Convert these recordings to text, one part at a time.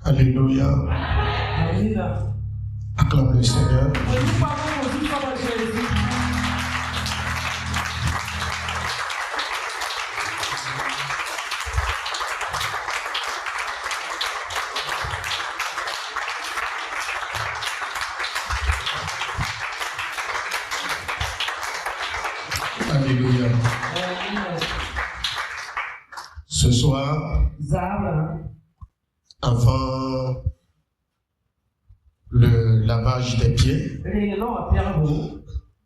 Alléluia. Acclame le Seigneur. Alléluia. Ce soir, avant le lavage des pieds,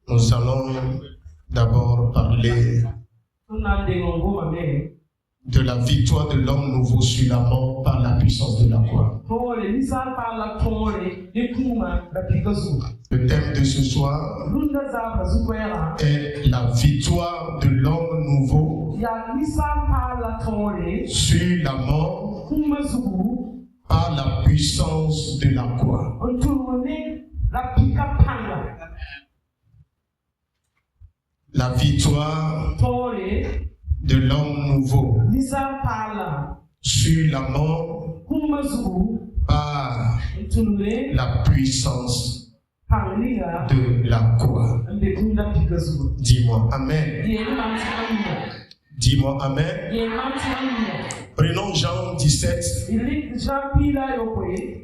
nous allons d'abord parler de la victoire de l'homme nouveau sur la mort par la puissance de la croix. Le thème de ce soir est la victoire de l'homme nouveau sur la mort par la puissance de la croix. La victoire de l'homme nouveau sur la mort par la puissance de la croix. Dis-moi Amen. Dis-moi Amen. Prenons Jean 17,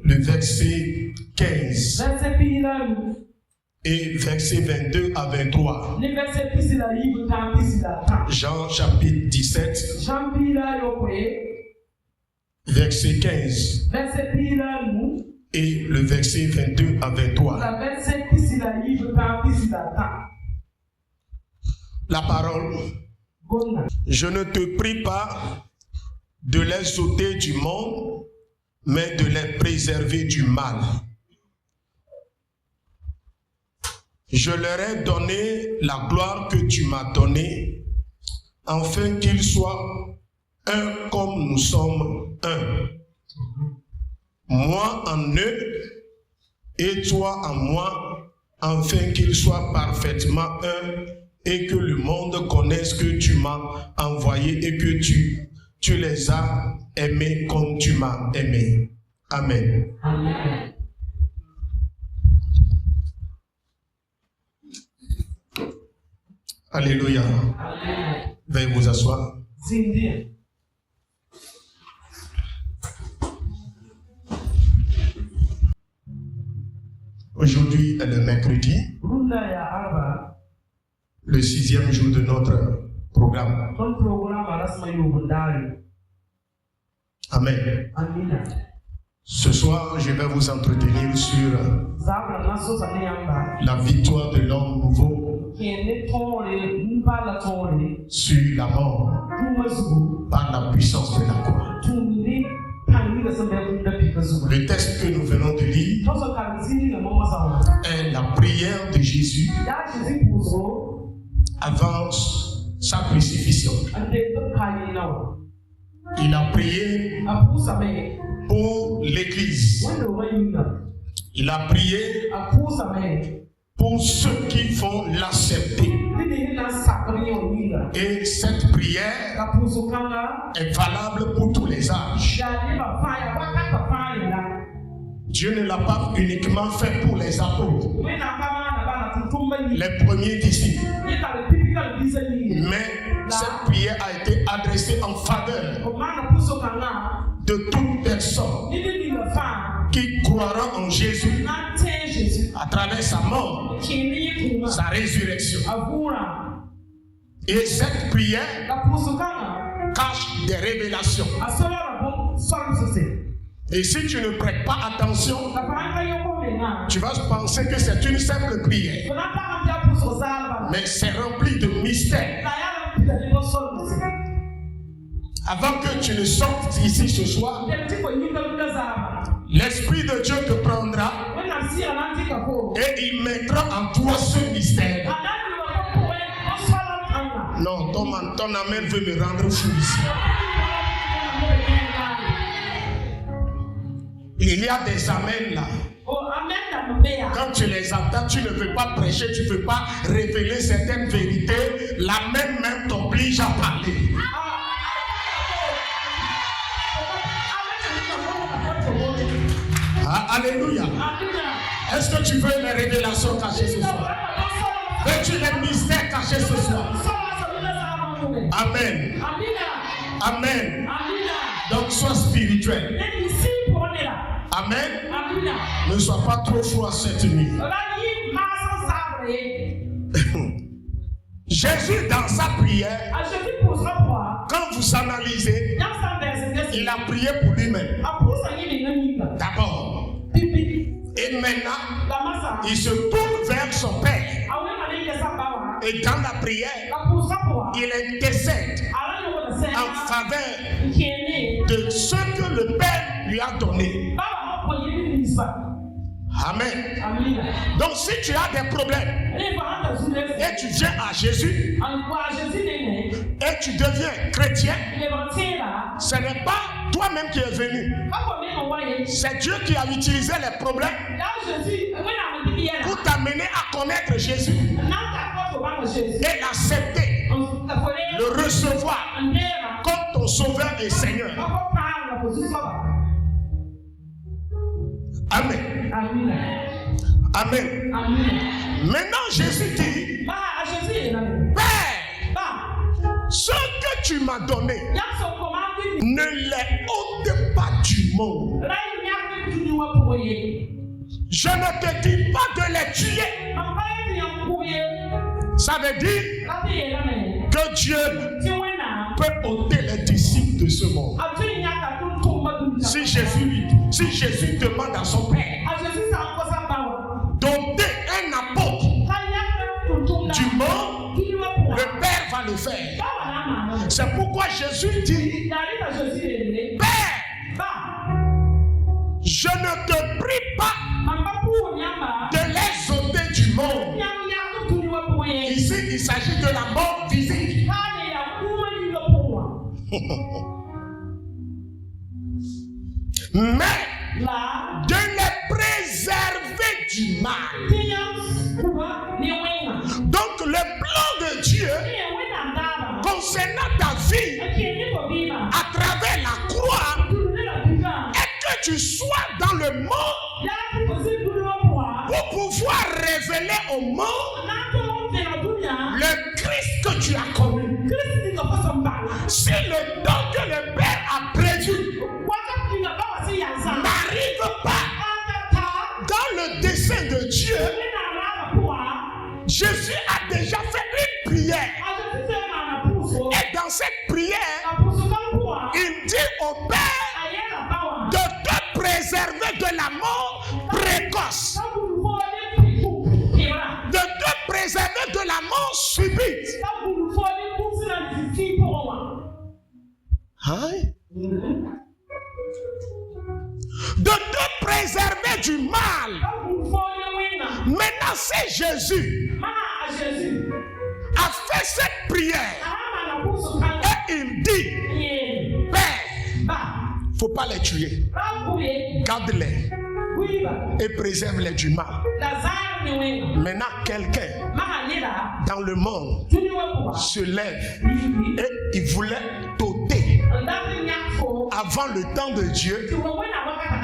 le verset 15 et verset 22 à 23. Jean chapitre 17, verset 15 et le verset 22 à 23. La parole. Je ne te prie pas de les ôter du monde, mais de les préserver du mal. Je leur ai donné la gloire que tu m'as donnée, afin qu'ils soient un comme nous sommes un. Moi en eux et toi en moi, afin qu'ils soient parfaitement un et que le monde connaisse que tu m'as envoyé et que tu les as aimés comme tu m'as aimé. Amen. Amen. Alléluia. Amen. Veuillez vous asseoir. Aujourd'hui est le mercredi, le 6e jour de notre programme. Amen. Ce soir, je vais vous entretenir sur la victoire de l'homme nouveau sur la mort par la puissance de la croix. Le texte que nous venons de lire est la prière de Jésus avant sa crucifixion. Il a prié pour l'Église. Il a prié pour ceux qui vont l'accepter. Et cette prière est valable pour tous les âges. Dieu ne l'a pas uniquement fait pour les apôtres, les premiers disciples. Mais cette prière a été adressée en faveur de toute personne qui croira en Jésus à travers sa mort, sa résurrection. Et cette prière cache des révélations. Et si tu ne prêtes pas attention, tu vas penser que c'est une simple prière. Mais c'est rempli de mystères. Avant que tu ne sortes d'ici ce soir, l'Esprit de Dieu te prendra et il mettra en toi ce mystère. Non, ton amen veut me rendre fou ici. Il y a des amens là. Quand tu les entends, tu ne veux pas prêcher, tu ne veux pas révéler certaines vérités. L'amen même t'oblige à parler. Ah, alléluia. Est-ce que tu veux les révélations cachées ce soir? Veux-tu les mystères cachés ce soir? Amen. Amen. Donc sois spirituel. Amen. Ne sois pas trop froid cette nuit. Jésus dans sa prière, quand vous analysez, il a prié pour lui-même. D'abord. Et maintenant, il se tourne vers son Père. Et dans la prière, il intercède en faveur de ce que le Père lui a donné. Amen. Donc si tu as des problèmes et tu viens à Jésus et tu deviens chrétien, ce n'est pas toi-même qui es venu. C'est Dieu qui a utilisé les problèmes pour t'amener à connaître Jésus et l'accepter, le recevoir comme ton sauveur et Seigneur. Amen. Amen. Maintenant Jésus dit, Père, ce que tu m'as donné, ne les ôte pas du monde. Je ne te dis pas de les tuer. Ça veut dire que Dieu peut ôter les disciples de ce monde. Si Jésus demande à son Père d'ôter un apôtre du monde, le Père va le faire. C'est pourquoi Jésus dit, Père, je ne te prie pas de les ôter du monde. Ici, il s'agit de la mort physique. Mais de les préserver du mal. Donc le plan de Dieu concernant ta vie à travers la croix est que tu sois dans le monde pour pouvoir révéler au monde le Christ que tu as connu. Si le don que le Père a prévu n'arrive pas dans le dessein de Dieu, Jésus a déjà fait une prière. Et dans cette prière, il dit au Père de te préserver de la mort précoce, de te préserver de la mort subite. Hein? De te préserver du mal. Maintenant, c'est Jésus a fait cette prière et il dit, Père, faut pas les tuer, garde-les et préserve-les du mal. Maintenant, quelqu'un dans le monde se lève et il voulait t'ôter avant le temps de Dieu.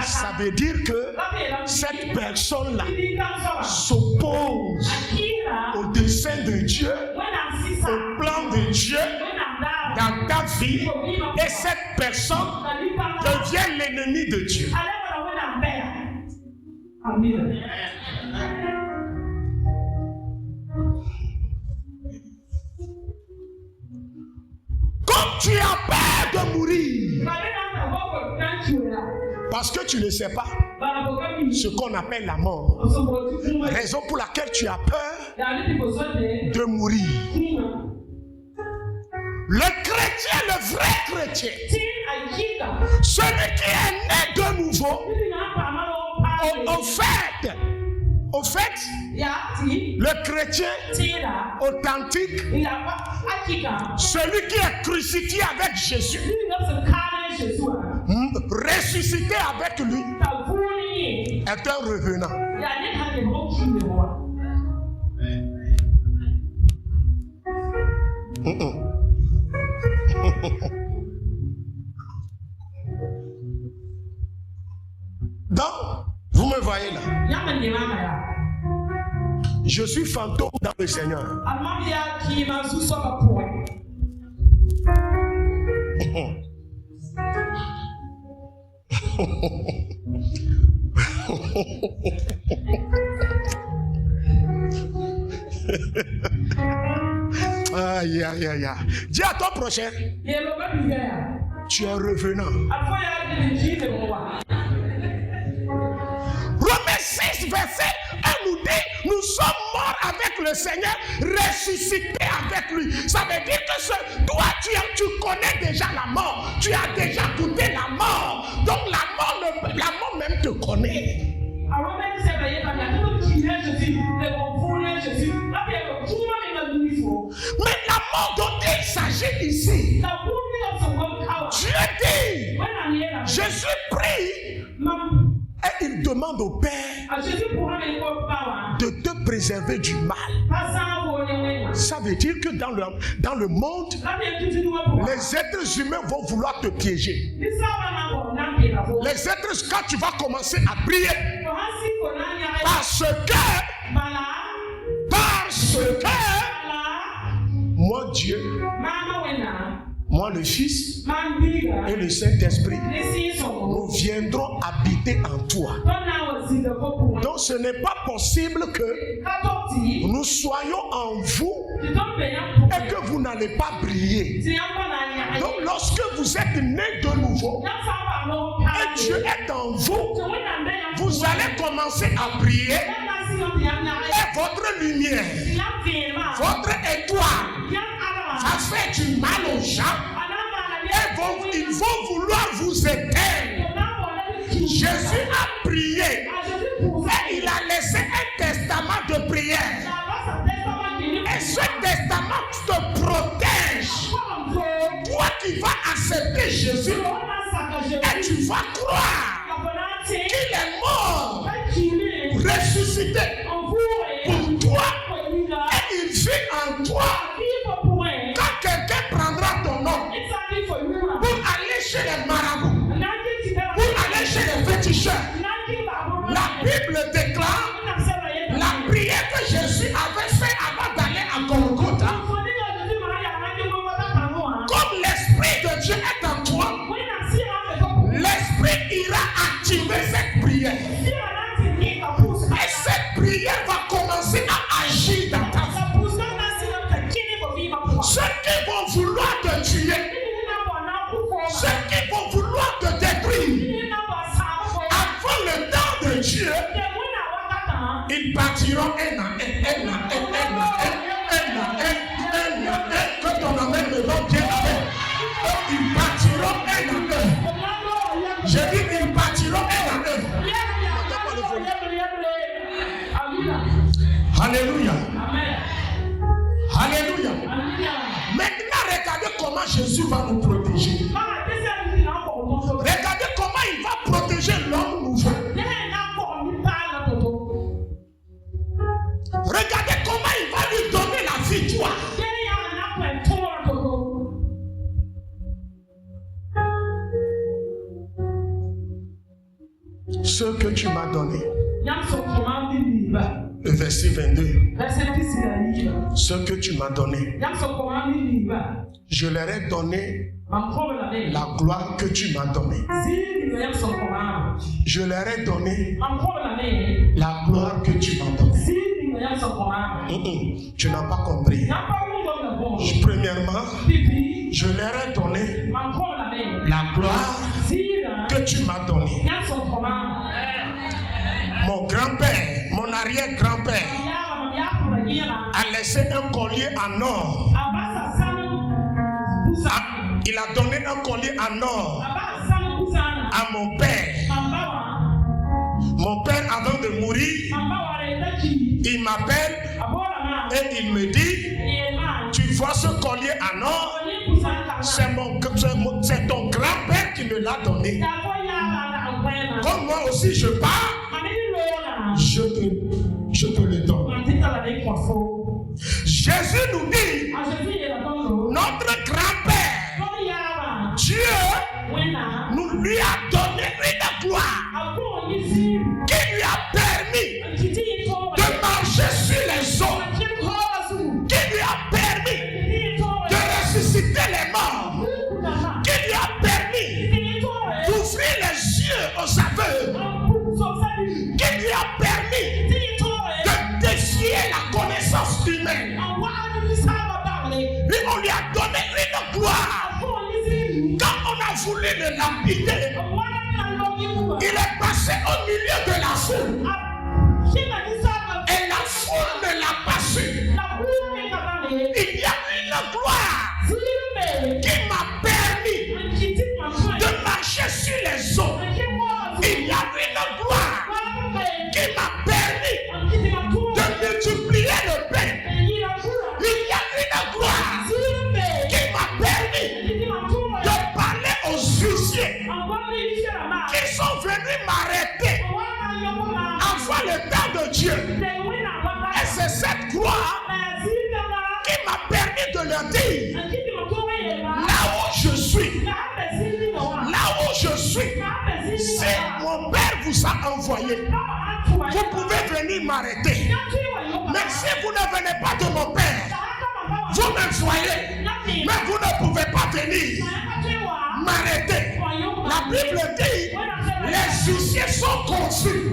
Ça veut dire que cette personne-là s'oppose au dessein de Dieu, au plan de Dieu dans ta vie, et cette personne devient l'ennemi de Dieu. Comme tu as peur de mourir, Parce que tu ne sais pas ce qu'on appelle la mort. Raison pour laquelle tu as peur de mourir. Le chrétien, le vrai chrétien, celui qui est né de nouveau, au fait, le chrétien authentique, celui qui est crucifié avec Jésus, ressuscité avec lui, est un revenant. Donc, vous me voyez là. Je suis fantôme dans le Seigneur. Aïe, aïe, aïe. Dis à ton prochain, tu es revenant. Romains 6, verset 1 nous dit, nous sommes morts avec le Seigneur, ressuscités avec lui. Ça veut dire que toi, tu connais déjà la mort. Tu as déjà goûté la mort. Donc la mort même te connaît. Mais la mort dont il s'agit ici, Dieu dit, Jésus prie et il demande au Père de te préserver du mal. Ça veut dire que dans le monde, les êtres humains vont vouloir te piéger. Les êtres, quand tu vas commencer à prier, parce que moi Dieu, moi le Fils et le Saint-Esprit, nous viendrons habiter en toi. Donc ce n'est pas possible que nous soyons en vous et que vous n'allez pas briller. Donc lorsque vous êtes né de nouveau et Dieu est en vous, vous allez commencer à briller et votre lumière, votre étoile va faire du mal aux gens et ils vont vouloir vous éteindre. Jésus a prié et il a laissé un testament de prière. Et ce testament te protège. Toi qui vas accepter Jésus et tu vas croire qu'il est mort, ressuscité pour toi et il vit en toi. Quand quelqu'un prendra ton nom pour aller chez les marabouts, pour aller chez les féticheurs, la Bible déclare la prière que Jésus avait fait avant d'aller à Golgotha. Comme l'Esprit de Dieu est en toi, l'Esprit ira activer cette prière. Et cette prière va commencer à agir dans ta vie. Ceux qui vont vouloir te tuer, ceux qui vont vouloir te détruire, avant le temps de Dieu, ils partiront un à un. Que ton amen me donne bien avec. Ils partiront un à un. Je dis ils partiront un à un. Alléluia. Alléluia. Maintenant, regardez comment Jésus va nous protéger. Regardez comment il va protéger l'homme nouveau. Regardez comment il va lui donner la victoire. Ce que tu m'as donné. Le verset 22. Ce que tu m'as donné, je leur ai donné la gloire que tu m'as donnée. Je leur ai donné la gloire que tu m'as donnée. Tu n'as pas compris. Premièrement, je leur ai donné la gloire que tu m'as donné. Mon grand-père, mon arrière-grand-père a laissé un collier en or. Il a donné un collier en or à mon père. Mon père, avant de mourir, il m'appelle et il me dit, tu vois ce collier en or, c'est ton grand-père qui me l'a donné. Comme moi aussi je pars, je te le donne. Jésus nous dit, notre grand-père, Dieu, nous lui a donné une gloire qui lui a permis de marcher sur les eaux, qui lui a permis de ressusciter les morts, qui lui a permis d'ouvrir les yeux aux aveugles, qui lui a permis de défier la connaissance humaine. Lui, on lui a donné une gloire. Quand on a voulu le lapider, il est passé au milieu de la foule. Et la foule ne l'a pas su. Il y a une gloire qui m'a permis de marcher sur les eaux. Il y a une gloire qui m'a permis de multiplier le pain. Il y a une gloire qui m'a permis de parler aux huissiers qui sont venus m'arrêter avant le temps de Dieu. Et c'est cette gloire qui m'a permis de leur dire, là où je suis, si mon père vous a envoyé, vous pouvez venir m'arrêter. Mais si vous ne venez pas de mon père, vous me voyez, mais vous ne pouvez pas venir m'arrêter. La Bible dit, les huissiers sont confus.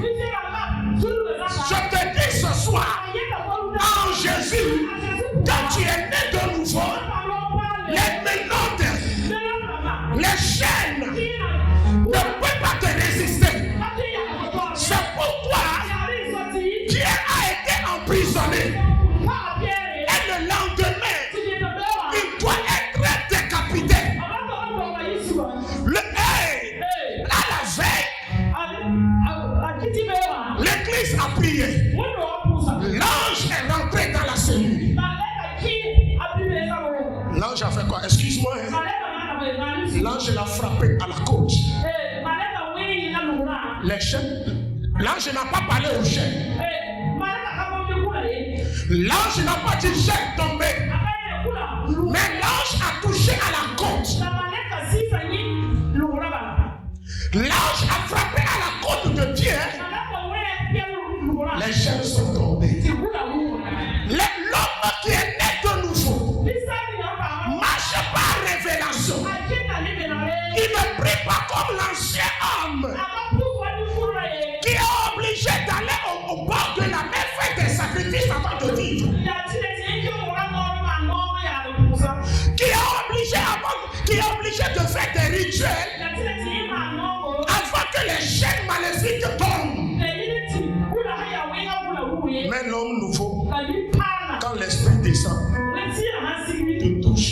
Je te dis ce soir, en Jésus, quand tu es né de nouveau, les menottes, les chaînes ne peuvent pas te résister. C'est pourquoi Pierre a été emprisonné. Et le lendemain, il doit être décapité. À la veille, l'église a prié. L'ange est rentré dans la cellule. L'ange a fait quoi? Excuse-moi. L'ange l'a frappé à la côte. Les chaînes. L'ange n'a pas parlé aux chaînes. L'ange n'a pas dit chaîne tombée. Mais l'ange a touché à la côte. L'ange a frappé à la côte de Pierre. Les chaînes sont tombées. L'homme qui est né de nouveau marche par révélation. Il ne prie pas comme l'ancien homme qui est obligé d'aller au bord de la mer faire des sacrifices avant de vivre. Qui est obligé de faire des rituels avant que les chaînes maléfiques tombent. Mais l'homme nouveau, quand l'esprit descend, te touche.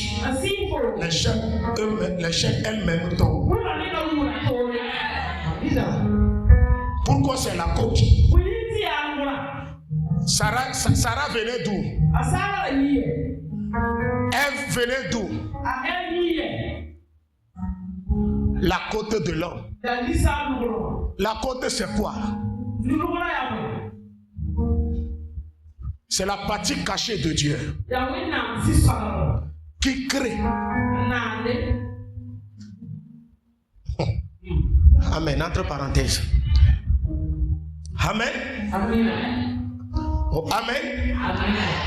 Les chaînes elles-mêmes tombent. Pourquoi c'est la côte? Sarah venait d'où? Elle venait d'où? La côte de l'homme. La côte c'est quoi? C'est la partie cachée de Dieu qui crée. Amen. Entre parenthèses. Amen. Oh, amen.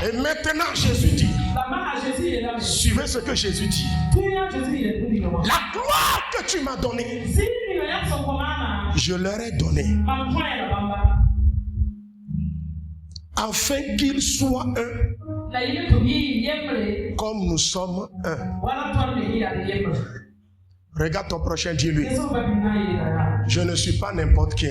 Et maintenant Jésus dit, suivez ce que Jésus dit. La gloire que tu m'as donnée, je leur ai donné, afin qu'ils soient un, comme nous sommes un. Regarde ton prochain, dis-lui. Je ne suis pas n'importe qui.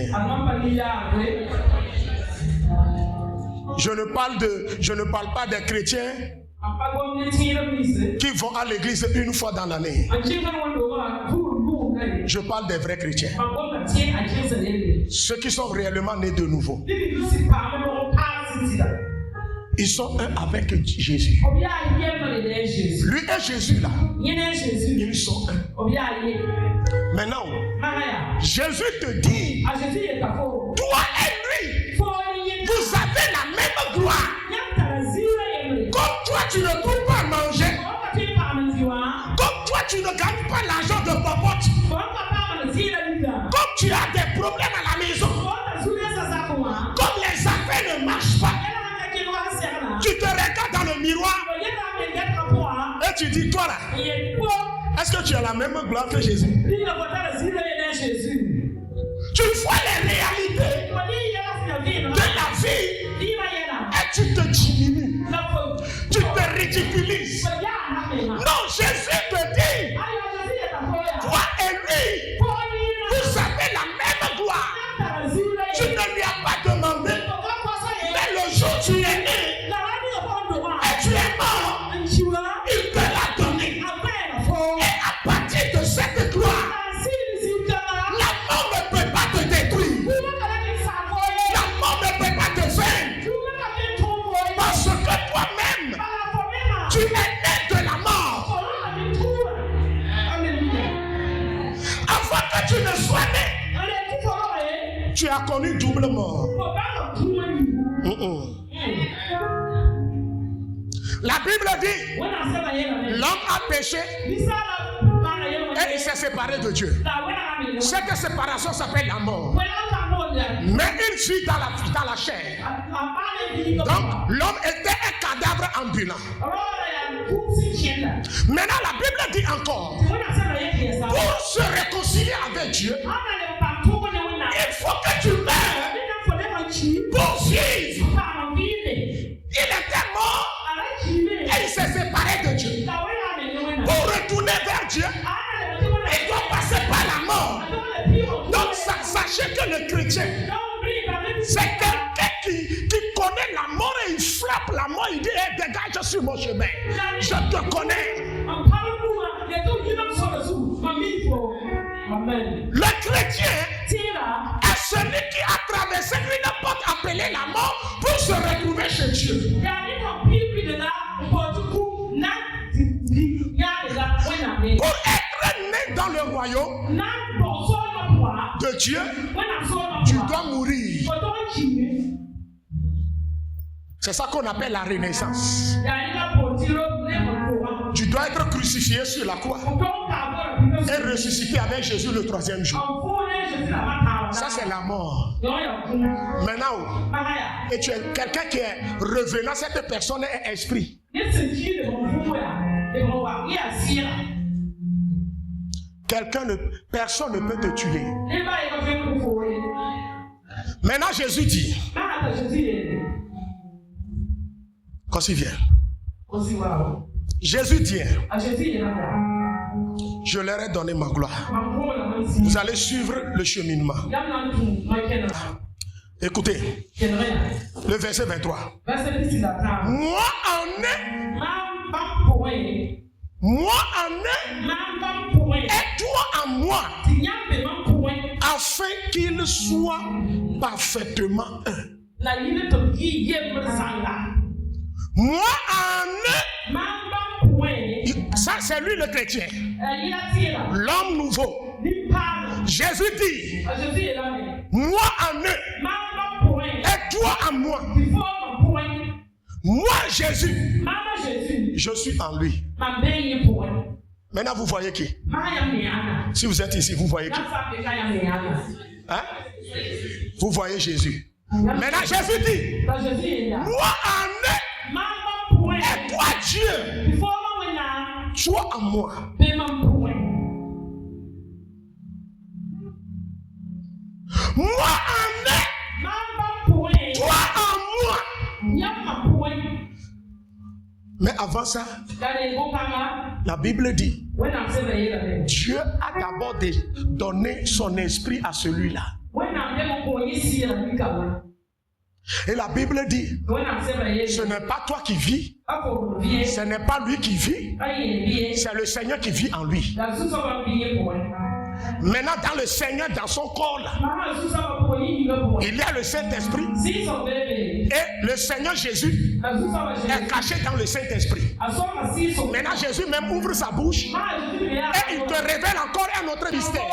Je ne parle pas des chrétiens qui vont à l'église une fois dans l'année. Je parle des vrais chrétiens. Ceux qui sont réellement nés de nouveau. Ils sont un avec Jésus. Lui et Jésus là. Ils sont un. Maintenant, Jésus te dit, toi et lui, vous avez la même gloire. Comme toi tu ne trouves pas à manger, comme toi tu ne gagnes pas l'argent de popote, comme tu as des problèmes à la maison, comme les affaires ne marchent pas, tu te regardes dans le miroir et tu dis, toi là, est-ce que tu as la même gloire que Jésus? Tu vois les réalités de la vie et tu te diminues, tu te ridiculises. Non, Jésus te dit, toi et lui, vous avez la même gloire. Tu ne lui as pas demandé, mais le jour où tu es né et tu es mort, il te l'a donné. Et à partir de cette gloire, la mort ne peut pas te détruire. La mort ne peut pas te vaincre. Parce que toi-même, tu es né de la mort. Avant que tu ne sois né, tu as connu double mort. La Bible dit, l'homme a péché et il s'est séparé de Dieu. Cette séparation s'appelle la mort. Mais il vit dans la chair. Donc l'homme était un cadavre ambulant. Maintenant la Bible dit encore, pour se réconcilier avec Dieu, il faut que tu meurs pour vivre. Il était mort et il s'est séparé de Dieu. Pour retourner vers Dieu, il doit passer par la mort. Donc sachez que le chrétien, c'est quelqu'un qui connaît la mort et il frappe la mort. Il dit, hey, dégage sur mon chemin. Je te connais. Le chrétien est celui qui a traversé une porte appelée la mort pour se retrouver chez Dieu. Pour être né dans le royaume de Dieu, tu dois mourir. C'est ça qu'on appelle la renaissance. Tu dois être crucifié sur la croix et ressuscité avec Jésus le troisième jour. Ça c'est la mort. Maintenant, et tu es quelqu'un qui est revenant, cette personne est esprit. Personne ne peut te tuer. Maintenant Jésus dit, quand il vient, Jésus dit, je leur ai donné ma gloire. Vous allez suivre le cheminement. Écoutez, le verset 23. Moi en un, et toi en moi, afin qu'il soit parfaitement un. Moi en un, ça c'est lui le chrétien, l'homme nouveau. Jésus dit, moi en un, et toi en moi. Moi Jésus, je suis en lui. Maintenant vous voyez qui? Si vous êtes ici, vous voyez qui? Hein? Vous voyez Jésus. Maintenant Jésus dit, moi en un, et toi Dieu, toi en moi. Moi en un, toi en moi. Mais avant ça, la Bible dit, Dieu a d'abord donné son esprit à celui-là. Et la Bible dit, ce n'est pas toi qui vis, ce n'est pas lui qui vit, c'est le Seigneur qui vit en lui. Maintenant, dans le Seigneur, dans son corps, là, il y a le Saint-Esprit. Et le Seigneur Jésus est caché dans le Saint-Esprit. Maintenant, Jésus même ouvre sa bouche et il te révèle encore un autre mystère.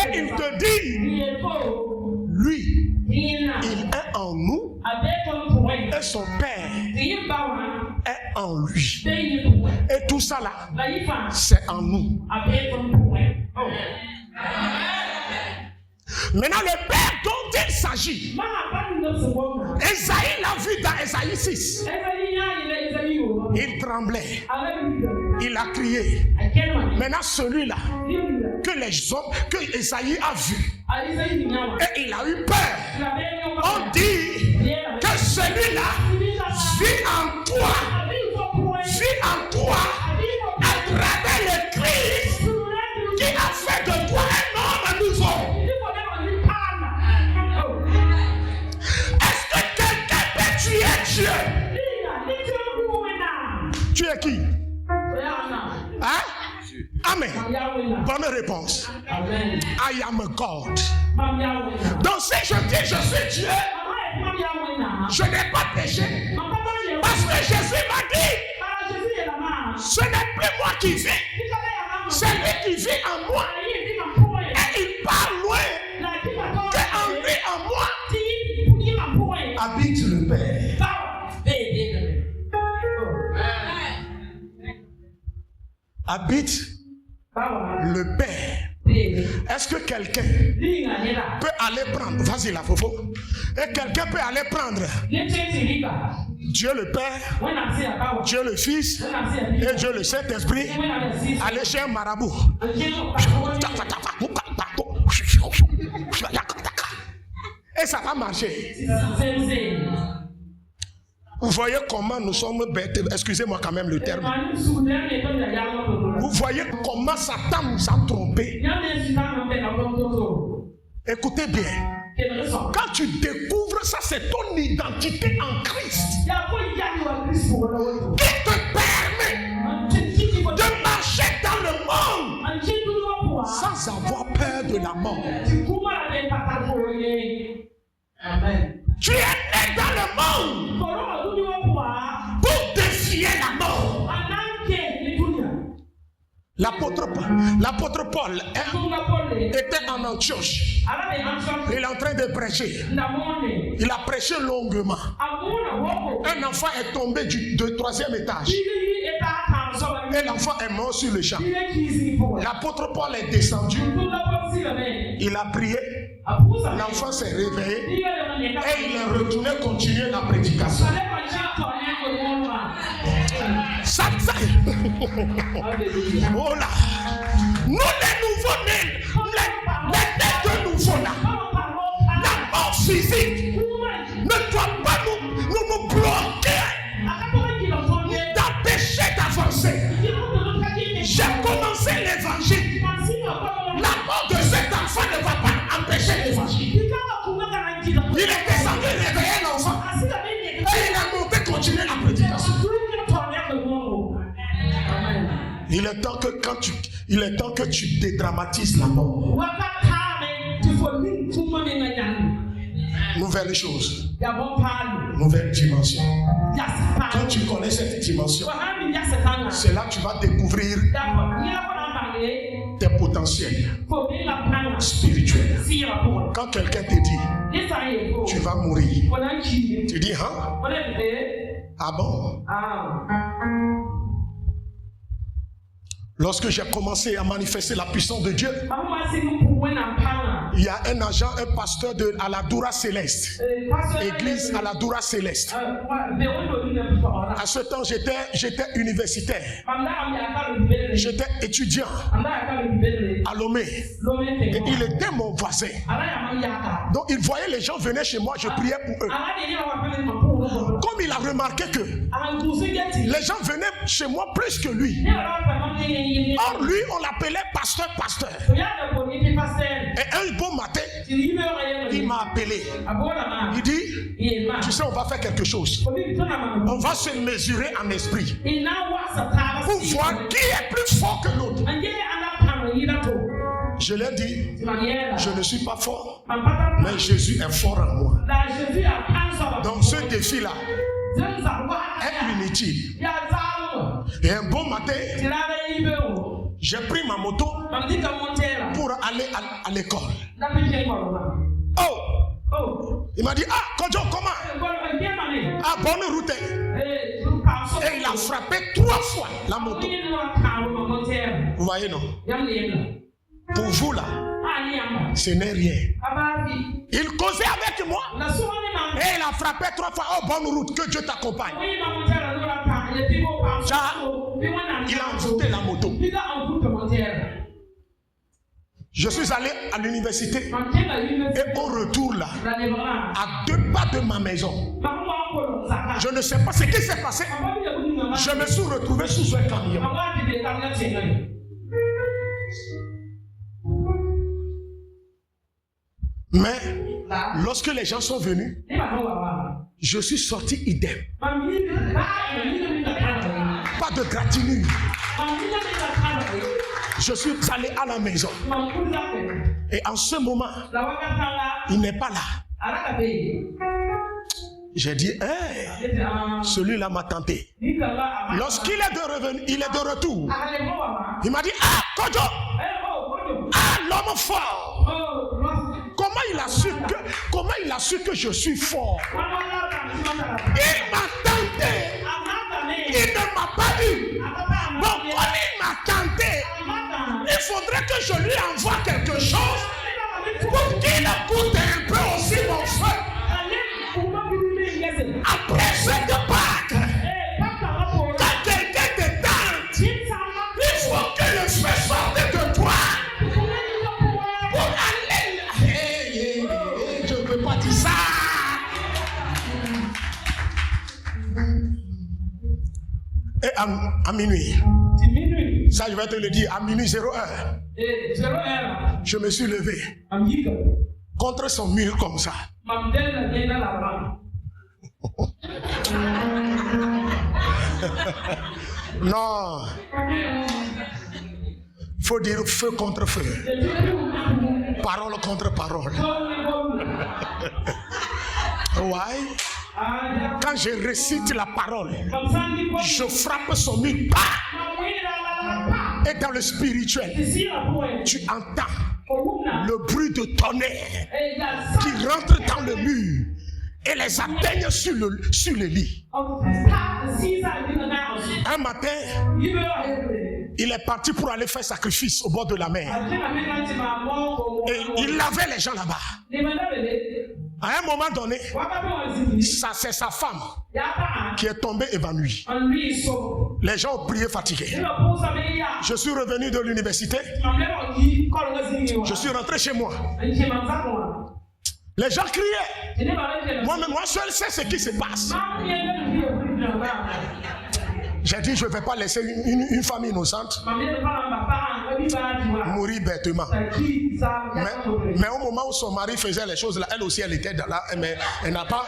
Et il te dit, lui, il est en nous et son Père est en lui. Et tout ça là, c'est en nous. Maintenant, le Père dont il s'agit, Esaïe l'a vu dans Esaïe 6. Il tremblait, il a crié. Maintenant, celui-là que Esaïe a vu, et il a eu peur. On dit que celui-là vit en toi, à travers le Christ qui a fait de toi un homme nouveau. Est-ce que quelqu'un peut tuer Dieu? Tu es qui? Hein? Amen. Bonne réponse. Amen. I am a God. Donc si je dis je suis Dieu, je n'ai pas péché. Parce que Jésus m'a dit, ce n'est plus moi qui vis, c'est lui qui vit en moi. Et il parle loin qu'en lui, en moi, habite le Père. Habite le Père. Est-ce que quelqu'un peut aller prendre, vas-y la Fofo, et quelqu'un peut aller prendre Dieu le Père, Dieu le Fils et Dieu le Saint-Esprit, aller chez un marabout et ça va marcher? Vous voyez comment nous sommes bêtes, excusez-moi quand même le terme. Vous voyez comment Satan nous a trompés. Écoutez bien. Quand tu découvres ça, c'est ton identité en Christ qui te permet de marcher dans le monde sans avoir peur de la mort. Amen. Tu es né dans le monde pour défier la mort. L'apôtre Paul était en Antioche. Il est en train de prêcher. Il a prêché longuement. Un enfant est tombé du 3e étage. Et l'enfant est mort sur le champ. L'apôtre Paul est descendu. Il a prié. L'enfant s'est réveillé. Et il est retourné continuer la prédication. Oh là. Nous les nouveaux-nés, les nés de nouveau là, la mort physique ne doit pas nous bloquer d'empêcher d'avancer. J'ai commencé l'évangile. La mort de cet enfant ne va pas empêcher l'évangile. Il est descendu réveiller l'enfant et il a monté continuer la prédication. Il est temps que tu dédramatises la mort. Nouvelle chose. Nouvelle dimension. Quand tu connais cette dimension, c'est là que tu vas découvrir tes potentiels spirituels. Quand quelqu'un te dit, tu vas mourir, tu dis, hein? Ah bon? Lorsque j'ai commencé à manifester la puissance de Dieu, Il y a un agent, un pasteur à la Doura Céleste. Église à la Doura Céleste. À ce temps, j'étais universitaire. J'étais étudiant à Lomé. Et il était mon voisin. Donc il voyait les gens venaient chez moi, je priais pour eux. Comme il a remarqué que les gens venaient chez moi plus que lui. Or lui, on l'appelait pasteur. Et un beau matin, il m'a appelé. Il dit, tu sais, on va faire quelque chose. On va se mesurer en esprit pour voir qui est plus fort que l'autre. Je l'ai dit, je ne suis pas fort, mais Jésus est fort en moi. Donc ce défi-là est inutile. Et un bon matin, j'ai pris ma moto pour aller à l'école. Oh! Il m'a dit, ah, Kodjo, comment? Ah, bonne route. Et il a frappé 3 fois la moto. Vous voyez, non? Pour vous là, ce n'est rien. Il causait avec moi et il a frappé 3 fois. Oh, bonne route, que Dieu t'accompagne. Il a envoûté la moto. Je suis allé à l'université et au retour là, à 2 pas de ma maison, je ne sais pas ce qui s'est passé. Je me suis retrouvé sous un camion. Mais lorsque les gens sont venus, je suis sorti idem. Pas de gratinure. Je suis allé à la maison. Et en ce moment, il n'est pas là. J'ai dit, hey, celui-là m'a tenté. Lorsqu'il est il est de retour. Il m'a dit, ah, Kodjo, ah, l'homme fort. Comment il a su que je suis fort? Il m'a tenté. Il ne m'a pas dit. Bon, comme il m'a tenté, il faudrait que je lui envoie quelque chose pour qu'il écoute un peu aussi mon frère. Après cette Pâques, quand quelqu'un te tente, il faut que le feu sorte de toi pour aller. Hey, je ne peux pas dire ça. Et à minuit, ça je vais te le dire, à minuit 01, je me suis levé contre son mur comme ça. Non, faut dire feu contre feu, parole contre parole. Ouais. Quand je récite la parole, je frappe son mur. Et dans le spirituel, tu entends le bruit de tonnerre qui rentre dans le mur et les atteigne sur le lit. Un matin, il est parti pour aller faire sacrifice au bord de la mer. Et il lavait les gens là-bas. À un moment donné, c'est sa femme qui est tombée évanouie. Les gens ont prié fatigués. Je suis revenu de l'université. Je suis rentré chez moi. Les gens criaient. Moi seul sais ce qui se passe. J'ai dit, je ne vais pas laisser une femme innocente mourir bêtement. Mais au moment où son mari faisait les choses là, elle aussi, elle était là, mais elle n'a pas.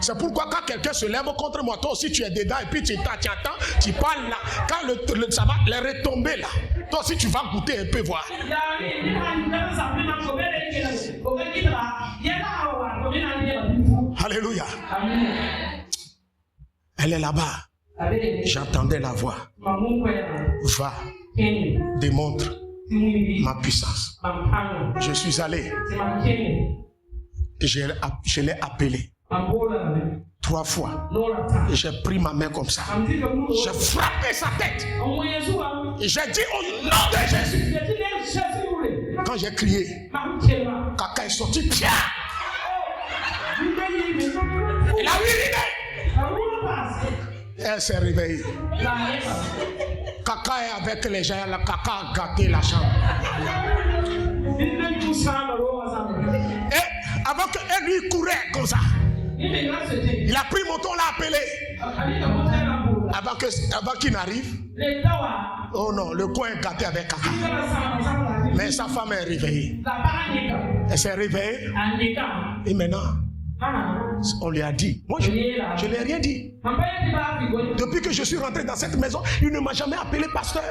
C'est pourquoi quand quelqu'un se lève contre moi, toi aussi tu es dedans et puis tu attends, tu parles là. Quand ça va les retomber là, toi aussi tu vas goûter un peu voir. Alléluia. Elle est là-bas. J'entendais la voix. Va, démontre ma puissance. Je suis allé et je l'ai appelé. 3 fois. J'ai pris ma main comme ça. J'ai frappé sa tête. Et j'ai dit au nom de Jésus. Quand j'ai crié, caca est sorti. Pierre. Il a uriné. Elle s'est réveillée. Caca est avec les gens. Le caca a gâté la chambre. Et avant qu'elle lui courait comme ça, il a pris mon ton, l'a appelé. Avant qu'il n'arrive. Oh non, le coin est gâté avec caca. Mais sa femme est réveillée. Elle s'est réveillée. Et maintenant, on lui a dit. Moi, je ne l'ai rien dit. Depuis que je suis rentré dans cette maison, il ne m'a jamais appelé pasteur.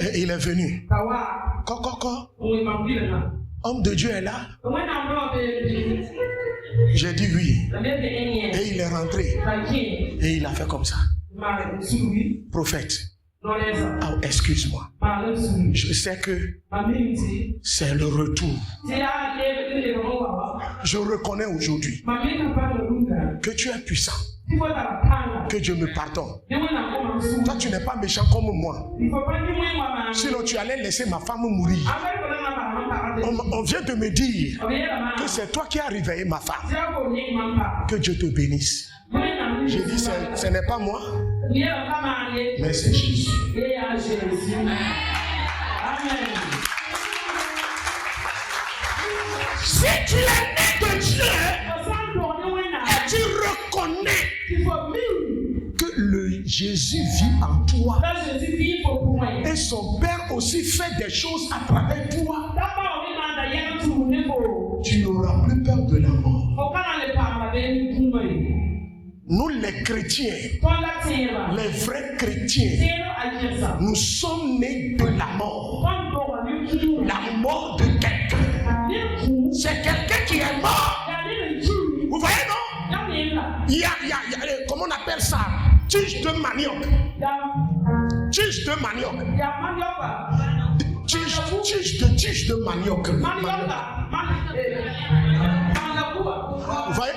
Et il est venu. Homme de Dieu est là. J'ai dit oui. Et il est rentré. Et il a fait comme ça. Prophète. Oh, excuse-moi. Je sais que c'est le retour. Je reconnais aujourd'hui que tu es puissant. Que Dieu me pardonne. Toi, tu n'es pas méchant comme moi. Sinon, tu allais laisser ma femme mourir. On vient de me dire que c'est toi qui as réveillé ma femme. Que Dieu te bénisse. J'ai dit, ce n'est pas moi, mais c'est Jésus. Si tu es né de Dieu et tu reconnais que le Jésus vit en toi et son Père aussi fait des choses à travers toi, tu n'auras plus peur de la mort. Nous les chrétiens, les vrais chrétiens, nous sommes nés de la mort. La mort de quelqu'un. C'est quelqu'un qui est mort. Vous voyez, non? Il y a, comment on appelle ça? Tige de manioc. Tige de manioc. Tige de manioc. Vous voyez?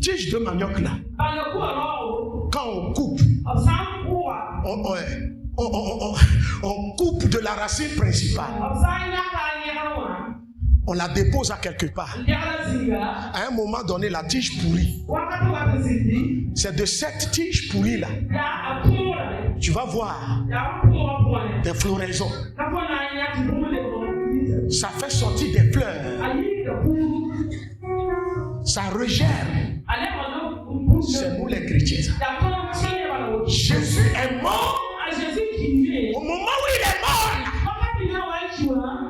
Tige de manioc là. Quand on coupe, on coupe de la racine principale. On la dépose à quelque part. À un moment donné, la tige pourrie. C'est de cette tige pourrie là. Tu vas voir des floraisons. Ça fait sortir des fleurs. Ça regerme. C'est nous les chrétiens. Jésus est mort. Au moment où il est mort,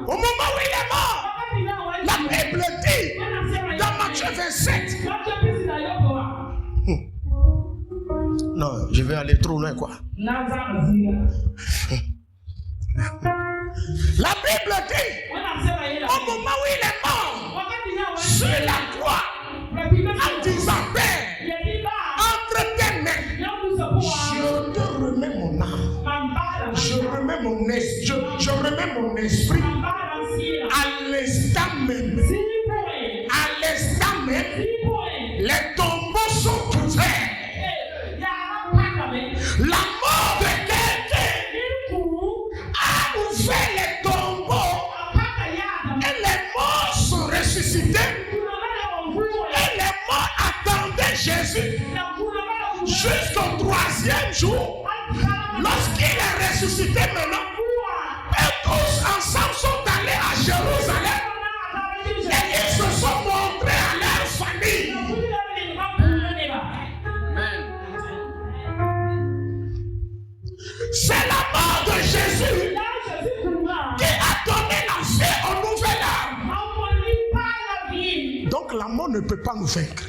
au moment où il est mort, la Bible dit dans Matthieu 27. Non, je vais aller trop loin, quoi. La Bible dit au moment où il est mort sur la croix, en disant Père, entre tes mains, je te remets mon âme, je remets mon esprit à l'instant même. À l'instant même, les tombeaux sont ouverts. La mort de quelqu'un a ouvert les tombeaux et les morts sont ressuscités. Et les morts attendaient Jésus jusqu'au 3e jour. Lorsqu'il est ressuscité maintenant, et tous ensemble sont allés à Jérusalem et ils se sont montrés à leur famille. C'est la mort de Jésus qui a donné la vie au nouvel âme. Donc la mort ne peut pas nous vaincre.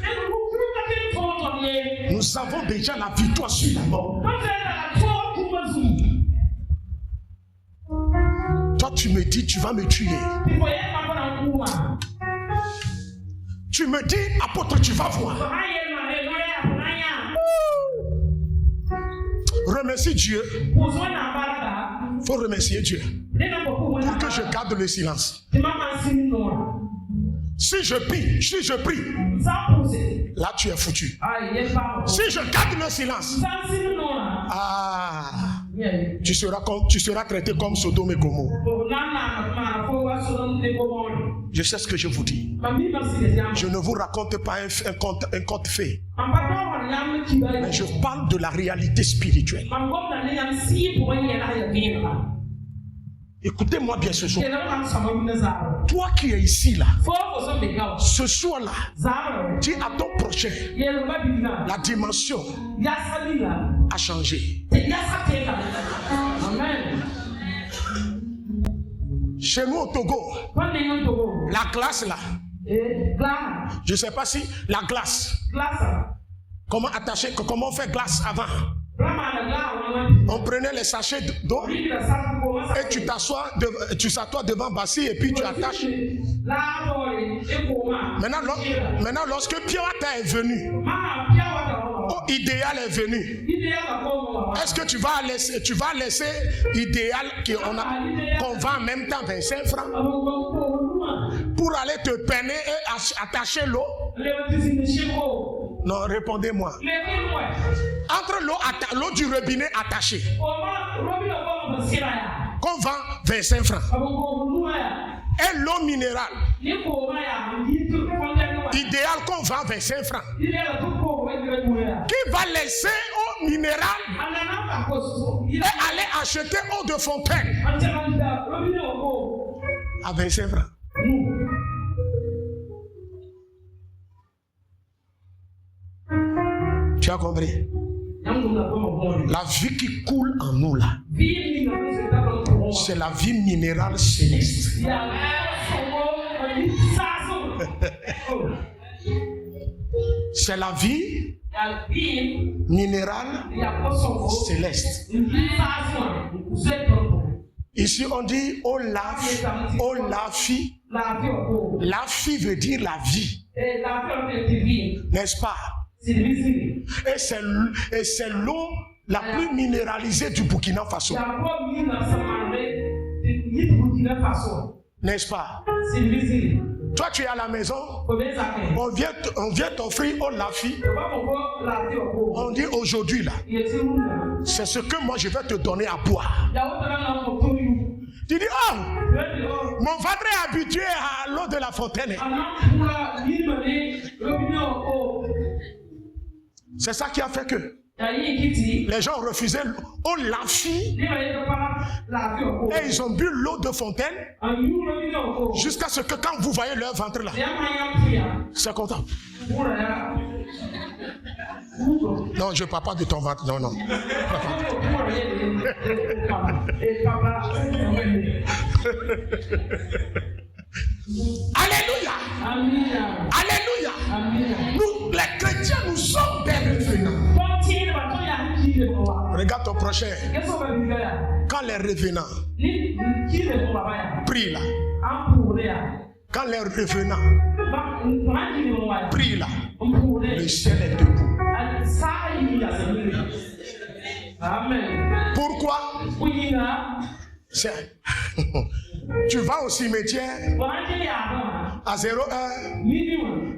Nous avons déjà la victoire sur la mort. Toi tu me dis tu vas me tuer. Tu me dis apôtre tu vas voir. Remercie Dieu. Faut remercier Dieu. pour que je garde le silence. Si je prie, là tu es foutu. Si je garde le silence, tu seras traité comme Sodome et Gomorrhe. Je sais ce que je vous dis. Je ne vous raconte pas un conte fait. Mais je parle de la réalité spirituelle. Écoutez-moi bien ce soir. Toi qui es ici là, ce soir-là, dis à ton prochain, la dimension a changé. Chez nous au Togo, la glace là, je ne sais pas si la glace, comment on fait glace avant? On prenait les sachets d'eau et tu s'assois devant Bassi et puis tu attaches. Maintenant lorsque Piawata est venu, Idéal est venu. Est-ce que tu vas laisser Idéal qu'on vend en même temps 25 francs pour aller te peiner et attacher l'eau? Non, répondez-moi. Entre l'eau du robinet attachée, qu'on vend 25 francs, et l'eau minérale, idéal qu'on vend 25 francs, qui va laisser eau minérale et aller acheter eau de fontaine à 25 francs? Tu as compris? La vie qui coule en nous là, c'est la vie minérale céleste. C'est la vie minérale céleste. Ici on dit Olafi. Lafi veut dire la vie. N'est-ce pas? Et c'est l'eau la plus minéralisée du Burkina Faso. N'est-ce pas? Toi tu es à la maison, on vient t'offrir au Lafi. On dit aujourd'hui là, c'est ce que moi je vais te donner à boire. Tu dis, oh, mon ventre est habitué à l'eau de la fontaine. C'est ça qui a fait que les gens refusaient au Lafi et ils ont bu l'eau de fontaine jusqu'à ce que quand vous voyez leur ventre là, c'est content. Non, je ne parle pas de ton ventre, non. Alléluia. Alléluia. Nous, les chrétiens, nous sommes des revenants. Regarde ton prochain. Quand les revenants prient là, quand les revenants prient là, le ciel est debout. Pourquoi? Tu vas au cimetière à 0h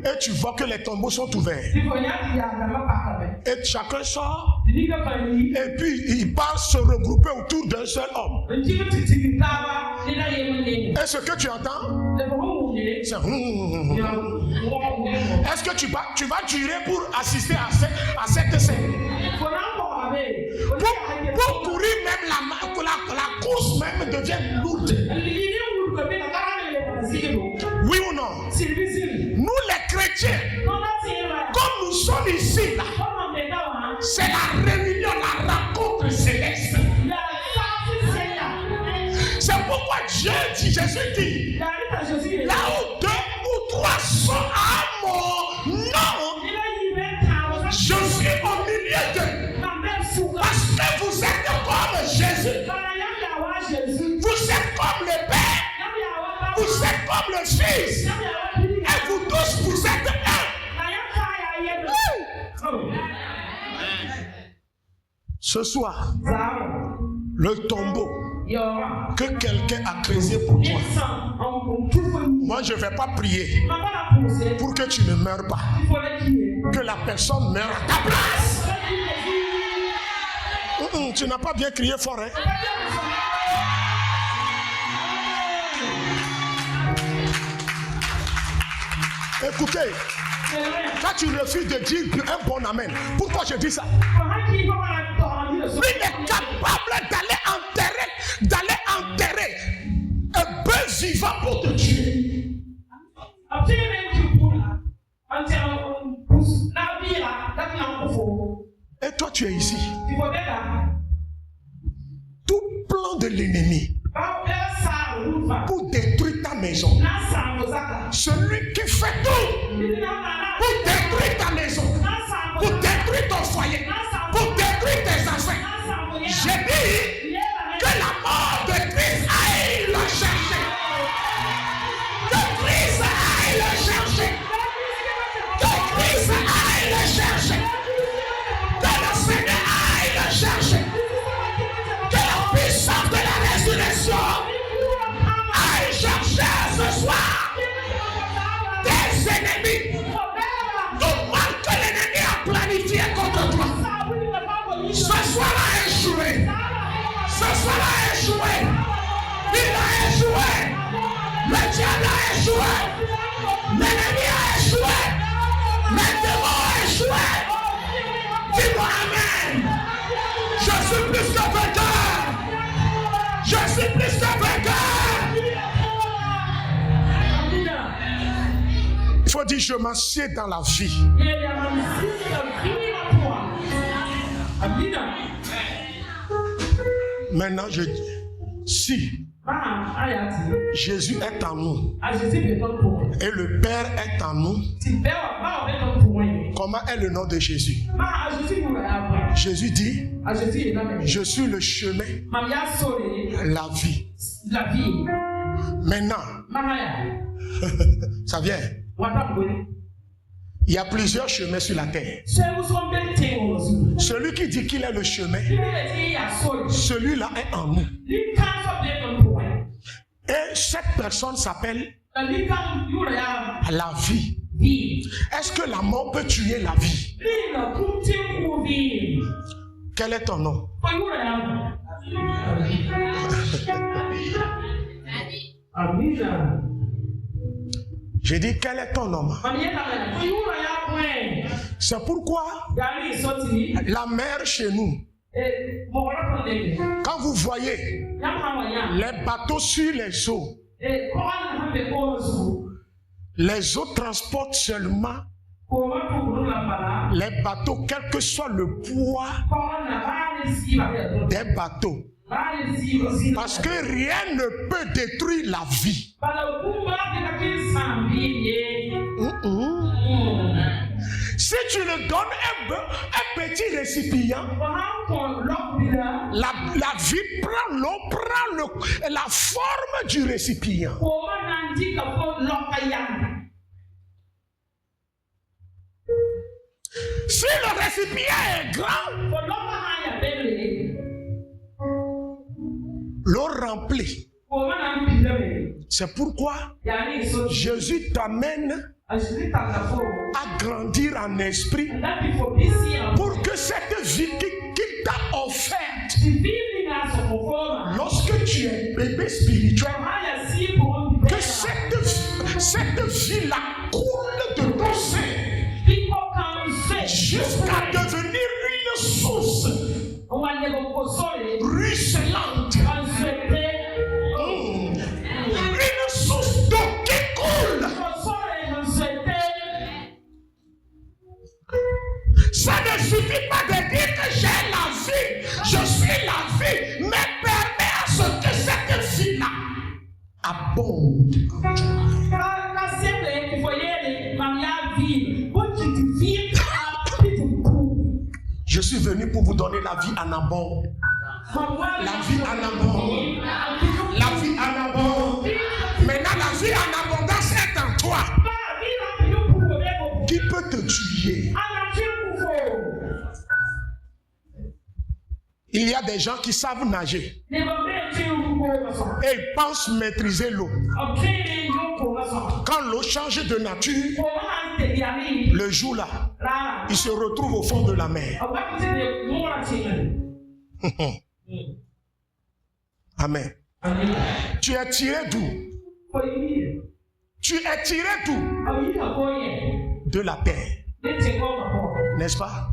et tu vois que les tombeaux sont ouverts. Et chacun sort et puis il part se regrouper autour d'un seul homme. Et ce que tu entends, c'est est-ce que tu vas durer pour assister à cette scène? Pour courir même la course même devient lourde. Oui ou non? Nous les chrétiens, comme nous sommes ici là, c'est la réunion, la rencontre céleste. C'est pourquoi Jésus dit, là où 2 ou 3 sont à mon nom, je suis au milieu d'eux. Parce que vous êtes comme Jésus. Vous êtes comme le Père. Vous êtes comme le Fils. Et vous tous, vous êtes un. Ce soir, le tombeau que quelqu'un a creusé pour toi. Moi, je ne vais pas prier pour que tu ne meurs pas. Que la personne meure à ta place. Tu n'as pas bien crié fort, hein? Écoutez, quand tu refuses de dire un bon amen, pourquoi je dis ça? Il est capable d'aller enterrer un bœuf vivant pour te tuer. Et toi, tu es ici. Tout plan de l'ennemi pour détruire ta maison. Celui qui fait tout pour détruire ta maison, pour détruire ton foyer, pour détruire tes enfants. J'ai dit que la mort de Christ aille le chercher. Que Christ aille le chercher. Que Christ aille le chercher. Que le Seigneur aille le chercher. Que la puissance de la résurrection aille chercher ce soir tes ennemis. Tout mal que l'ennemi a planifié contre toi, ce soir-là a échoué. Ce soir-là a échoué. Il a échoué. Le diable a échoué. L'ennemi a échoué. Les démons ont échoué. Dis-moi amen. Je suis plus que vainqueur. Je suis plus que vainqueur. Il faut dire, je m'assieds dans la vie. Maintenant, je dis, si Jésus est en nous et le Père est en nous, comment est le nom de Jésus? Jésus dit, je suis le chemin, la vie. Maintenant, ça vient. Il y a plusieurs chemins sur la terre. Celui qui dit qu'il est le chemin, celui-là est en nous. Et cette personne s'appelle la vie. Est-ce que la mort peut tuer la vie? Quel est ton nom? J'ai dit, quel est ton nom? C'est pourquoi la mer chez nous, quand vous voyez les bateaux sur les eaux, les eaux transportent seulement les bateaux, quel que soit le poids des bateaux. Parce que rien ne peut détruire la vie. Si tu le donnes un petit récipient, la vie prend l'eau, prend la forme du récipient. Si le récipient est grand, l'eau remplit. C'est pourquoi Jésus t'amène à grandir en esprit pour que cette vie qu'il t'a offerte, lorsque tu es bébé spirituel, que cette vie-là coule de ton sein jusqu'à devenir une source ruisselante. Une source d'eau qui coule. Ça ne suffit pas de dire que j'ai la vie, je suis la vie, mais permets à ce que cette vie-là abonde. Je suis venu pour vous donner la vie en abondance. La vie en abondance. La vie en abondance. Maintenant, la vie en abondance est en toi. Qui peut te tuer? Il y a des gens qui savent nager. Et il pense maîtriser l'eau. Quand l'eau change de nature, le jour là, il se retrouve au fond de la mer. Amen. Tu es tiré d'où? Tu es tiré d'où? De la terre. N'est-ce pas?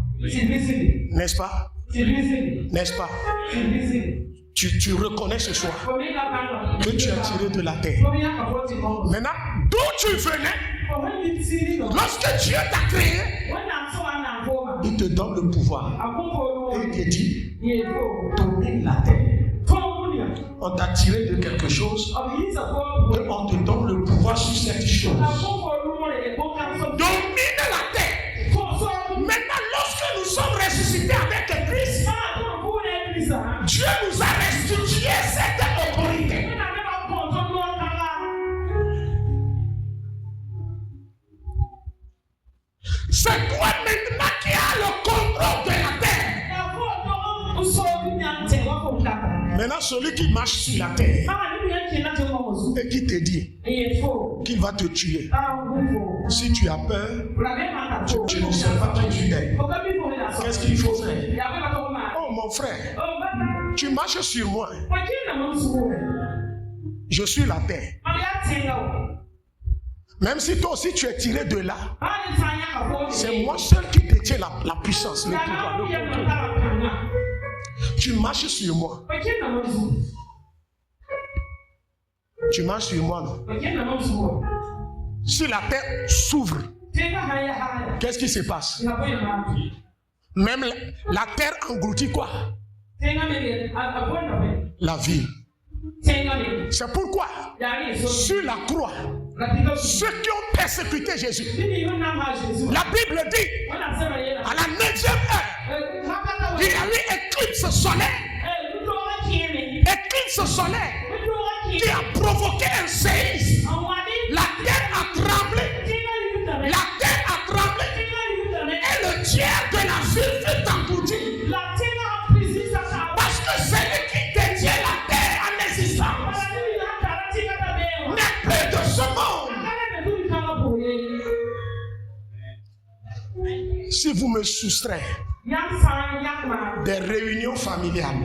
N'est-ce pas? N'est-ce pas? Tu reconnais ce soir que tu es tiré de la terre. Maintenant, d'où tu venais, lorsque Dieu t'a créé, il te donne le pouvoir. Et il te dit, domine la terre. On t'a tiré de quelque chose et on te donne le pouvoir sur cette chose. Domine la terre. Maintenant, lorsque nous sommes ressuscités avec Christ, Dieu nous a restitué cette autorité. C'est toi maintenant qui as le contrôle de la terre. Maintenant, celui qui marche sur la terre et qui te dit qu'il va te tuer, si tu as peur, tu ne sais pas qui tu es. Qu'est-ce qu'il faut faire? Oh mon frère, tu marches sur moi. Je suis la terre. Même si toi aussi tu es tiré de là, c'est moi seul qui détient la puissance, le pouvoir, le contrôle. Tu marches sur moi. Tu marches sur moi, non? Si la terre s'ouvre, qu'est-ce qui se passe? Même la terre engloutit quoi? La vie. C'est pourquoi, sur la croix, ceux qui ont persécuté Jésus, la Bible dit, à la 9e heure, il y a eu éclipse solaire. Éclipse solaire qui a provoqué un séisme. La terre a tremblé. La terre a tremblé. Et le tiers de la ville fut englouti. Parce que celui qui détient la terre en existence n'est plus de ce monde. Si vous me soustrayez des réunions familiales,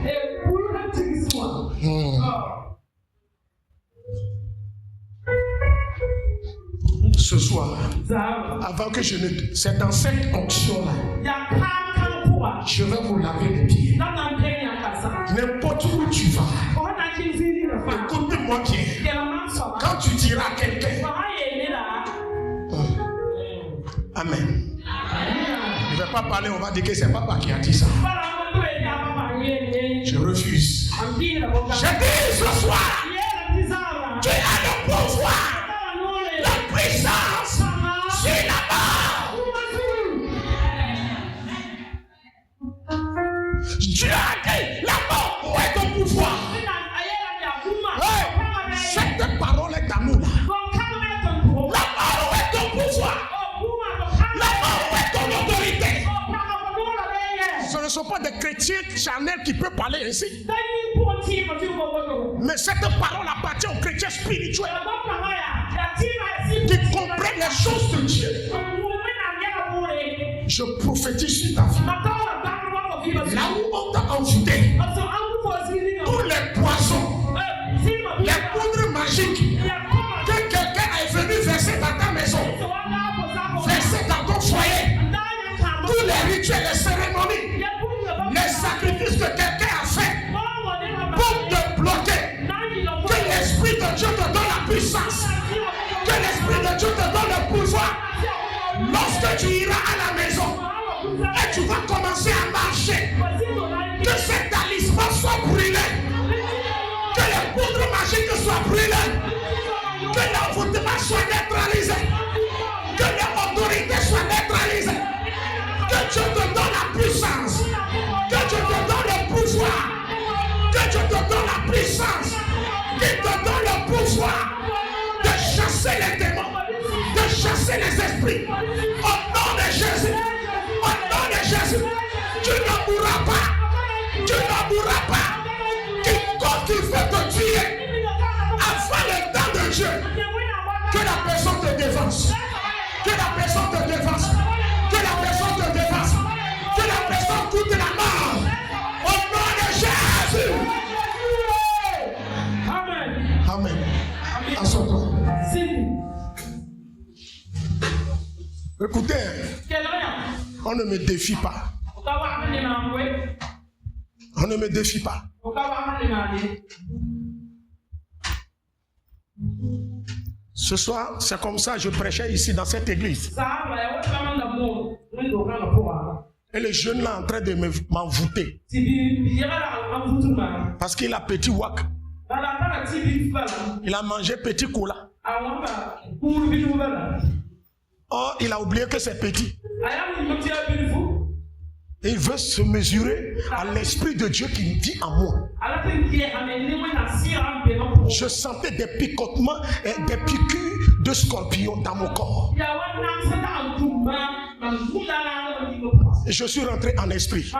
ce soir, avant que je ne... C'est dans cette onction-là, je vais vous laver les pieds. N'importe où tu vas, écoute-moi bien. Quand tu diras à quelqu'un, Amen. Je ne vais pas parler, on va dire que c'est papa qui a dit ça. Je refuse. Je dis ce soir, tu as le pouvoir, la puissance, c'est là-bas. Dieu a dit, là-bas, où est ton pouvoir? Hey, cette parole est d'amour là. Là-bas, où est ton pouvoir? Là-bas, où est ton autorité? Ce ne sont pas des chrétiens charnels qui peuvent parler ainsi. Mais cette parole appartient aux chrétiens spirituels qui comprennent les choses de Dieu. Je prophétise sur ta vie. Là où on t'a envoûté, tous les poisons, les poudres magiques que quelqu'un est venu verser dans ta maison, verser dans ton foyer, tous les rituels, les cérémonies, les sacrifices que quelqu'un a fait pour te bloquer, que l'Esprit de Dieu te donne la puissance, que l'Esprit de Dieu te donne le pouvoir. Lorsque tu iras à la maison et tu vas commencer à marcher, que ces talismans soient brûlés, que les poudres magiques soient brûlées, que l'envoûtement soit neutralisé, que l'autorité soit neutralisée, que Dieu te donne la puissance, que Dieu te donne le pouvoir, que Dieu te donne la puissance, qu'il te donne le pouvoir de chasser les démons, de chasser les esprits. Au nom de Jésus, au nom de Jésus. Écoutez, on ne me défie pas. On ne me défie pas. Ce soir, c'est comme ça que je prêchais ici dans cette église. Et le jeune là en train de m'envoûter. Parce qu'il a petit wak. Il a mangé petit cola. Oh, il a oublié que c'est petit. Et il veut se mesurer à l'Esprit de Dieu qui vit en moi. Je sentais des picotements et des piqûres de scorpions dans mon corps. Et je suis rentré en esprit.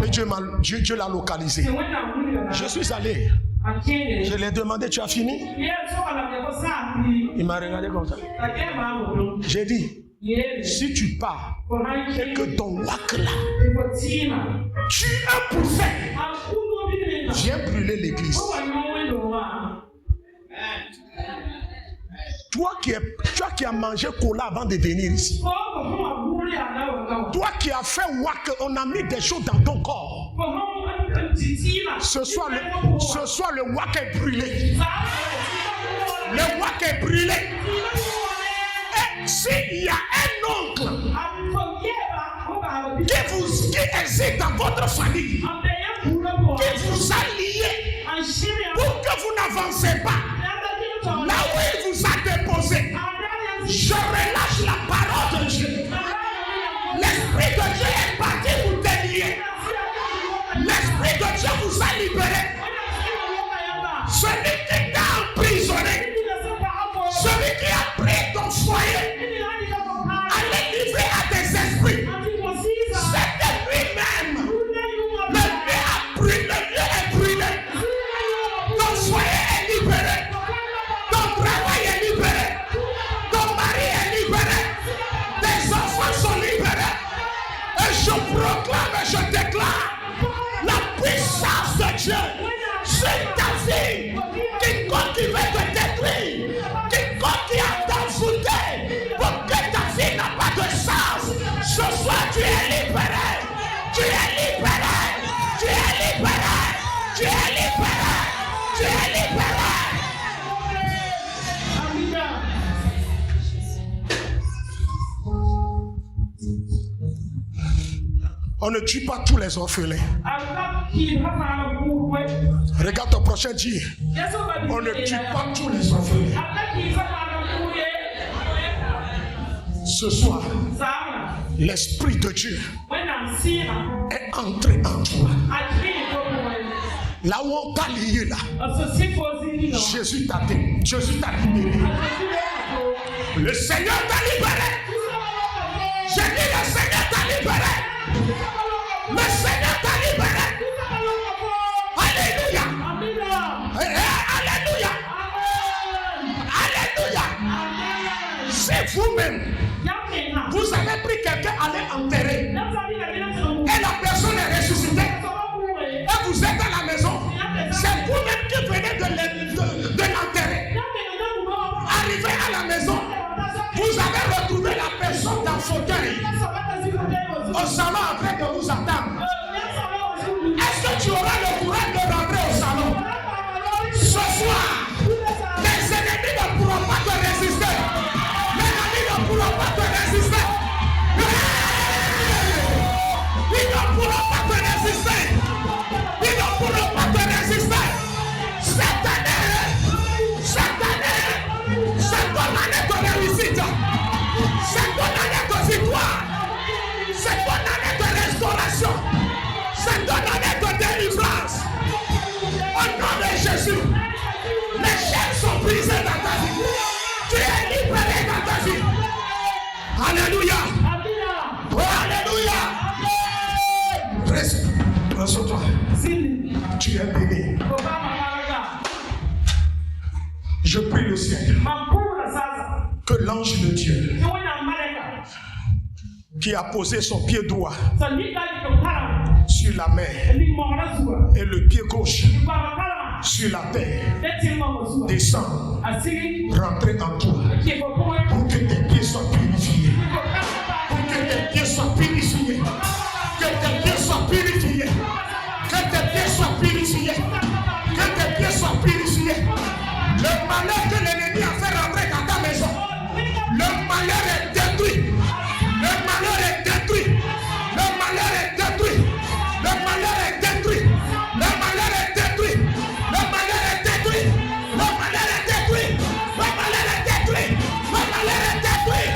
Et Dieu l'a localisé. Je suis allé. Je lui ai demandé, tu as fini? Il m'a regardé comme ça. J'ai dit, si tu pars et que ton wak là tue un prophète, viens brûler l'église. Toi qui as mangé cola avant de venir ici. Toi qui as fait wak, on a mis des choses dans ton corps. Ce soir, le wak est brûlé. Le wak est brûlé. Et s'il y a un oncle qui existe dans votre famille, qui vous a lié pour que vous n'avancez pas là où il vous a déposé, je relâche la parole de Dieu. L'Esprit de Dieu est parti vous délier. L'Esprit de Dieu vous a libéré. Celui qui t'a emprisonné, celui qui a pris ton foyer, à les livrer à des esprits, c'était lui-même. Le lieu est brûlé. Ton foyer est libéré. Ton travail est libéré. Ton mari est libéré. Tes enfants sont libérés. Et je proclame et je déclare la puissance de Dieu sur ta vie. Quiconque qui veut te détruire, quiconque qui a t'envoûté pour que ta vie n'a pas de sens, ce soir tu es libéré. Tu es libéré. Tu es libéré. Tu es libéré. Tu es libéré. On ne tue pas tous les orphelins. Regarde ton prochain dire. On ne tue pas tous les orphelins. Ce soir, l'Esprit de Dieu est entré en toi. Là où on t'a lié là, Jésus t'a libéré. Le Seigneur t'a libéré. J'ai dit le Seigneur t'a libéré. Le Seigneur t'a libéré. Alléluia. Alléluia. Alléluia. C'est vous-même. Vous avez pris quelqu'un à l'enterrer. Et la personne est ressuscitée. Et vous êtes à la maison. C'est vous-même qui venez de l'enterrer. Arrivé à la maison, vous avez retrouvé la personne dans le fauteuil. Au salon en train de vous attendre. Est-ce que tu auras le courage de rentrer au salon? Ce soir, les ennemis ne pourront pas te résister. Les amis ne pourront pas te résister. Ils ne pourront pas te résister. Ils ne pourront pas te résister. Cette année, c'est ton année de réussite. C'est ton année de victoire. C'est ton année de restauration. C'est ton année de délivrance. Au nom de Jésus, les chaînes sont brisées dans ta vie. Tu es libéré dans ta vie. Alléluia. Oh, alléluia. Reste. Prends-toi. Tu es béni. Je prie le ciel que l'ange de Dieu qui a posé son pied droit sur la mer et le pied gauche sur la terre descend, rentrer en toi pour que tes pieds soient purifiés. tes pieds soient purifiés. Que tes pieds soient purifiés. Que tes pieds soient purifiés. Que tes pieds soient purifiés. Le malheur que l'ennemi a fait rentrer dans ta maison. Le malheur est détruit. Le malheur est détruit. Le malheur est détruit. Le malheur est détruit. Le malheur est détruit. Le malheur est détruit. Le malheur est détruit. Le malheur est détruit. Le malheur est détruit.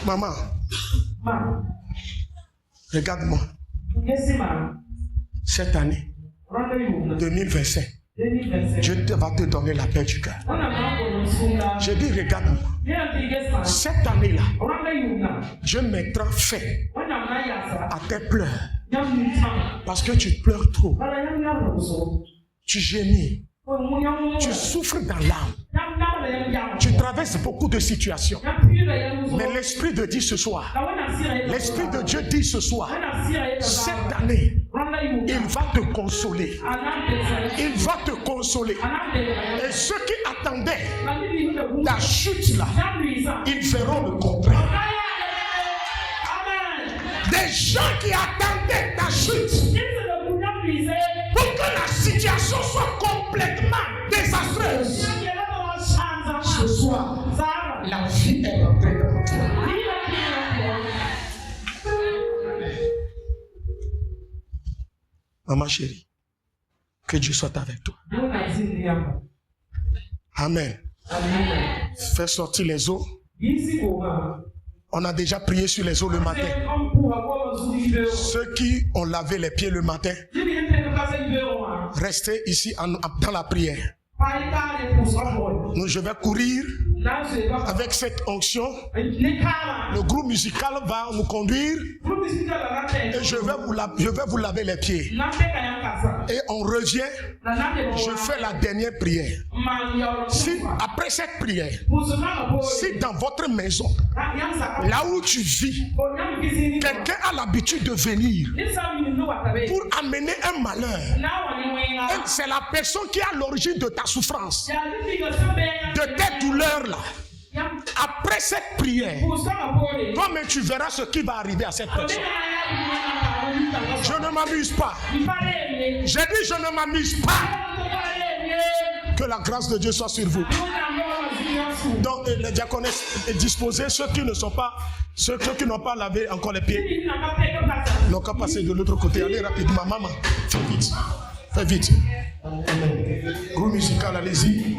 Maman, regarde-moi. Cette année 2025, Dieu va te donner la paix du cœur. Je dis, regarde-moi. Cette année-là, Dieu mettra fin à tes pleurs. Parce que tu pleures trop. Tu gémis. Tu souffres dans l'âme. Tu traverses beaucoup de situations. Mais l'Esprit de Dieu ce soir, l'Esprit de Dieu dit ce soir, cette année, il va te consoler. Il va te consoler. Et ceux qui attendaient ta chute là, ils verront le contraire. Des gens qui attendaient ta chute pour que la situation soit complètement désastreuse. Ce soir, la vie est rentrée dans toi. Maman chérie, que Dieu soit avec toi. Amen. Fais sortir les eaux. On a déjà prié sur les eaux le matin. Ceux qui ont lavé les pieds le matin, restez ici dans la prière. Je vais courir avec cette onction. Le groupe musical va nous conduire et je vais vous laver les pieds. Et on revient. Je fais la dernière prière. Si après cette prière, si dans votre maison, là où tu vis, quelqu'un a l'habitude de venir pour amener un malheur, c'est la personne qui a l'origine de ta souffrance, de tes douleurs là. Après cette prière, toi-même tu verras ce qui va arriver à cette personne. Je ne m'amuse pas. J'ai dit je ne m'amuse pas. Que la grâce de Dieu soit sur vous. Donc les diaconesses disposés, ceux qui n'ont pas lavé encore les pieds, n'ont qu'à passer de l'autre côté. Allez rapidement, maman. Fais vite. Fais vite. Groupe musical, allez-y.